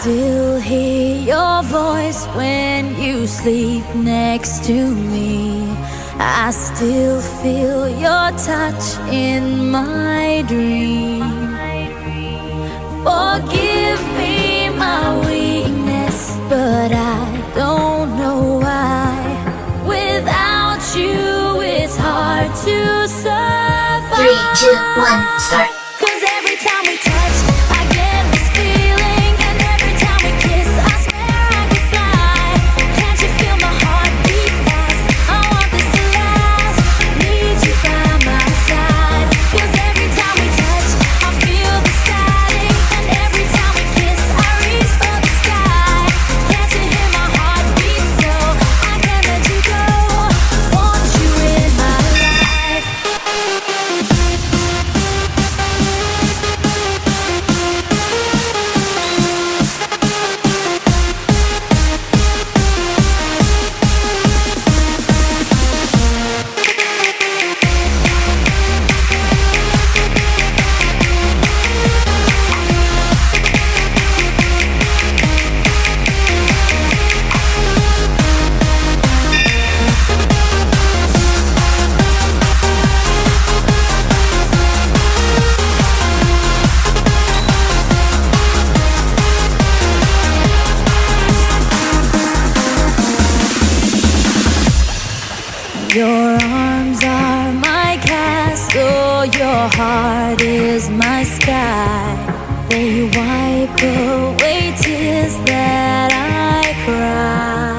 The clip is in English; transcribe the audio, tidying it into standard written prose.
still hear your voice when you sleep next to me. I still feel your touch in my dream. Forgive me my weakness, but I don't know why. Without you, it's hard to survive. 3, 2, 1, start. 'Cause every time we touch, I get this feeling, and every time we kiss, I swear I could fly. Can't you feel my heart beat fast? I want this to last. Need you by my side. 'Cause every time we touch, I feel the static, and every time we kiss, I reach for the sky. Can't you hear my heart beat? So I can't let you go. Want you in my life. Your arms are my castle, your heart is my sky. They wipe away tears that I cry.